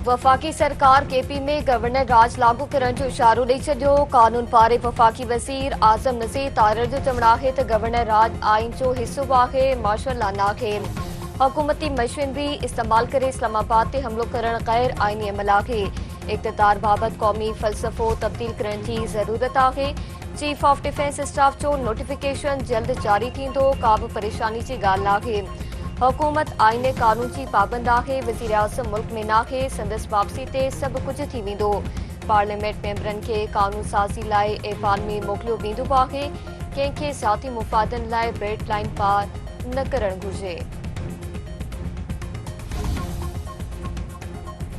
वफाकी सरकार केपी में गवर्नर राज लागू करण जो इशारो ॾेई छॾियो। कानून पारे वफाकी वज़ीर आज़म नज़ीर तारड़ जो चवणु आहे त गवर्नर राज आइन जो हिसो आहे। मार्शल लॉ नाहे। हुकूमती मशीनरी इस्तेमाल करे इस्लामाबाद ते हमलो करण गैर आइनी अमल आहे। इक़्तिदार बाबति क़ौमी फ़लसफ़ो तब्दील करण जी ज़रूरत आहे। चीफ ऑफ डिफेंस स्टाफ जो नोटिफिकेशन जल्द जारी थींदो। का बि परेशानी जी ॻाल्हि नाहे। हुकूमत आईने कानून जी पाबंद आहे। वज़ीर आज़म मुल्क में नाहे। संदसि वापसी ते सभु कुझु थी वेंदो। पार्लियामेंट मेंबरनि खे कानून साज़ी लाइ ऐवान में मोकिलियो वेंदो आहे। कंहिंखे ज़ाती मुफ़ादनि लाइ रेड लाइन पार न करणु घुर्जे।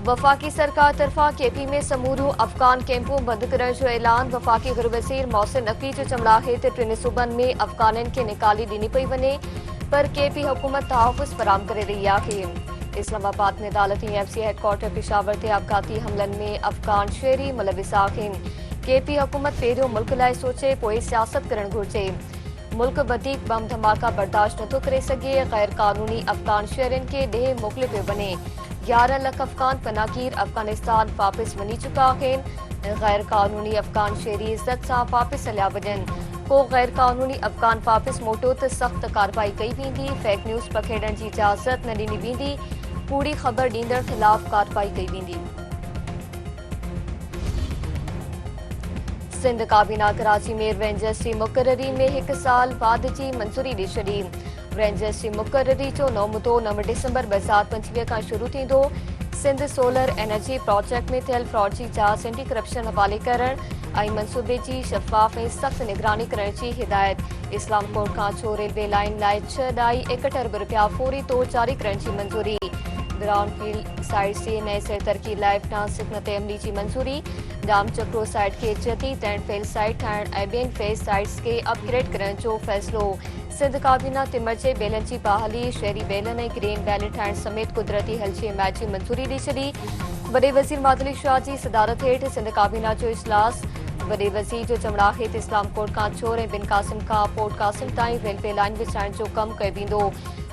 वफाकी सरकार तरफ़ां केपी में समूरियूं अफ़गान कैंपूं बंदि करण जो ऐलान। वफाकी गृह वज़ीर मोहसिन नक़वी जो चवणु आहे त टिनि सूबनि में अफ़गाननि खे निकाली ॾिनी पई वञे, पर केपी हुकूमत तहफ़्फ़ुज़ फराहम करे रही आहे। इस्लामाबाद में अदालती एफसी हेडक्वार्टर पेशावर ते आपघाती हमलनि में अफ़गान शहरी मुलविस आहिनि। केपी हुकूमत पहिरियों मुल्क लाइ सोचे पोइ सियासत करणु घुर्जे। मुल्क वधीक बम धमाका बर्दाश्त नथो करे सघे। गैर कानूनी अफ़गान शहरियुनि खे ॾे मोकिलियो पियो वञे। 11 लख अफ़गान पनाहगीर अफ़गानिस्तान वापसि वञी चुका आहिनि। गैर कानूनी अफ़गान शहरी इज़्ज़त सां वापसि हलिया वञनि। को गैर कानूनी अफ़गान वापसि मोटो त सख़्त कार्रवाई कई वेंदी। फेक न्यूज़ पखेड़ण जी इजाज़त न ॾिनी वेंदी। कूड़ी ख़बर ॾींदड़ ख़िलाफ़ कार्रवाई कई वेंदी। सिंध काबीना कराची में रेंजर्स जी मुक़ररी में 1 साल बाद जी मंज़ूरी ॾेई छॾी। रेंजर्स जी मुक़ररी जो नओं मुदो 9 डिसंबर 2025 खां शुरू थींदो। सिंध सोलर एनर्जी प्रोजेक्ट में थियल फ्रॉड जी जांच एंटी करप्शन हवाले करण ऐं मंसूबे जी शफ़ाफ़ ऐं सख़्त निगरानी करण जी हिदायत। इस्लाम कोर्ट खां छो रेलवे लाइन लाइ 6.61 अरब रुपया फौरी तौर जारी करण जी मंज़ूरी। ब्राउनफील्ड साइट जे नए सिर तरक़ी लाइ ट्रांससिकनत अमली जी मंज़ूरी। जाम चक्रो साइट खे जदीद एंड फेल साइट ठाहिण ऐं ॿियनि फेल साइट्स खे अपग्रेड करण जो फ़ैसिलो। सिंध काबीना तिमर जे बेलनि जी बहाली, शहरी बेलनि ऐं ग्रीन बेल ठाहिण समेत कुदरती हल जी हिमायत जी मंज़ूरी ॾेई छॾी। वॾे वज़ीर मादली शाह जी सदारत हेठि सिंध काबीना जो इजलास। वॾे वज़ीर जो चवणु आहे त इस्लाम कोर्ट खां छोर ऐं बिन क़ासिम खां पोर्ट क़ासिम ताईं रेलवे लाइन विछाइण जो कमु कयो वेंदो।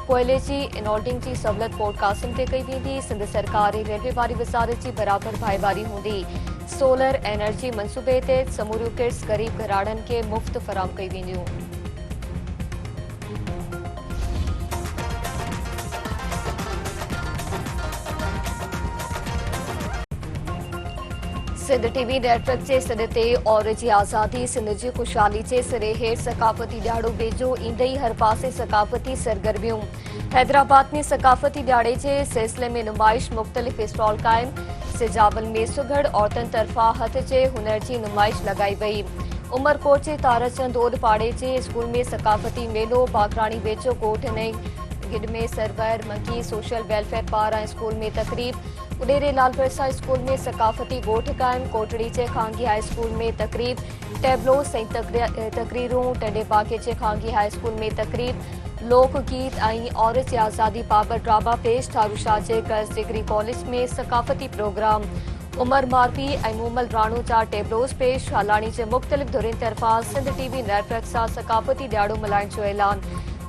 कोयले जी इनोल्डिंग जी सहूलियत पोर्ट क़ासिम ते कई वेंदी। सिंध सरकार ऐं रेलवे वारी वज़ारत जी बराबरि भाईवारी हूंदी। सोलर एनर्जी मंसूबे तहत समूरियूं किट्स ग़रीब घराड़नि खे मुफ़्त फ़राहम कई वेंदियूं। सिंध टीवी नेटवर्क जे सॾ ते और जी आज़ादी सिंध जी ख़ुशहाली जे सिरे हेठि सक़ाफ़ती ॾियारो वेझो ईंदे हर पासे सक़ाफ़ती सरगर्मियूं। हैदराबाद में सक़ाफ़ती ॾियारे जे सिलसिले में नुमाइश मुख़्तलिफ़ स्टॉल क़ाइम। सिजावल में सुघड़ औरतुनि तरफ़ां हथ जे हुनर जी नुमाइश लॻाई वई। उमरकोट जे ताराचंद ओड पाड़े जे स्कूल में सक़ाफ़ती मेलो। बागराणी वेझो ॻोठ नई गिड में सरवर मंकी सोशल वेलफेयर पारां स्कूल में तक़रीब। उडेरे लाल परसा स्कूल में सक़ाफ़ती ॻोठ क़ाइम। कोटड़ी जे खांगी हाई स्कूल में तक़रीब। टेबलोस ऐं तक़रीरूं। टंडे बागे जे खांगी हाई स्कूल में तक़रीब। लोक गीत ऐं औरत जी आज़ादी बाबति ड्रामा पेश। ठारूशाह जे गर्ल्स डिग्री कॉलेज में सक़ाफ़ती प्रोग्राम। उमर मारवी ऐं मूमल राणो जा टेबलोस पेश। हलाणी जे मुख़्तलिफ़ धुरियुनि तरफ़ां सिंध टीवी नेटवर्क सां सक़ाफ़ती ॾियारो मल्हाइण जो ऐलान।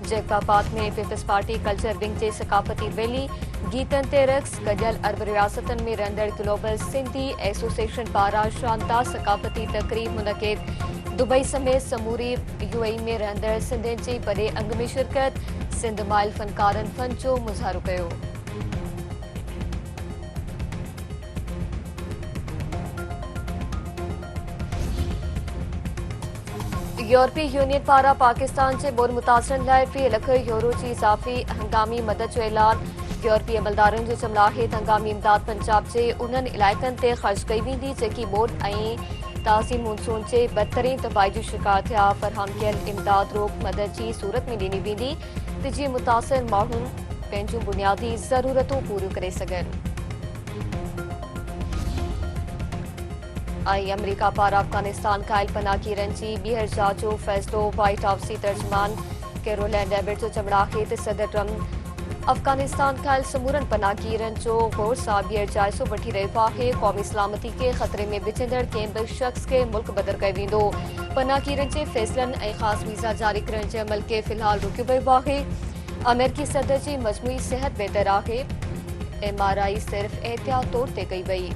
जैकाबाद में पीपल्स पार्टी कल्चर विंग जे सक़ाफ़ती रैली। गीतनि ते रक़्स। गॾियल अरब रियासतनि में रहंदड़ ग्लोबल सिंधी एसोसिएशन पारां शानदार सक़ाफ़ती तक़रीब मुनक़िद। दुबई समेत समूरी यूएई में रहंदड़ सिंधियुनि जी वॾे अंग में शिरकत। सिंध माइल फ़नकारनि फ़न जो मुज़ाहिरो कयो। यूरोपीय यूनियन पारां पाकिस्तान जे बोर मुतासिरनि लाइ 3 लख यूरो जी इज़ाफ़ी हंगामी मदद जो ऐलान। यूरोपीय अमलदारनि जो चवणु आहे त हंगामी इमदाद पंजाब जे उन्हनि इलाइक़नि ते ख़र्च कई वेंदी जेकी बोर ऐं ताज़ी मानसून जे बदतरीन तबाही जो शिकार थिया। फ़रहम कयल इमदाद रोक मदद जी सूरत में ॾिनी वेंदी त जीअं मुतासिर माण्हू पंहिंजूं बुनियादी ज़रूरतूं पूरियूं करे सघनि। ऐं अमरीका पारां अफ़गानिस्तान खाइल पनाहगीरनि जी ॿीहर जांच जो फ़ैसिलो। व्हाइट हाउस जी तर्जुमान कैरोलाइन लेविट जो चवणु आहे त सदर ट्रम्प अफ़गानिस्तान खाइल समूरनि पनाहगीरनि जो गौर सां ॿीहर जाइज़ो वठी रहियो आहे। क़ौमी सलामती खे ख़तरे में विझंदड़ कंहिं बि शख़्स खे मुल्क बदर कयो वेंदो। पनाहगीरनि जे फ़ैसिलनि ऐं ख़ासि वीज़ा जारी करण जे अमल खे फ़िलहाल रोकियो वियो आहे। अमेरिकी सदर जी मजमूई सिहत बहितर आहे। MRI सिर्फ़ एहतियात तौर ते कई वई।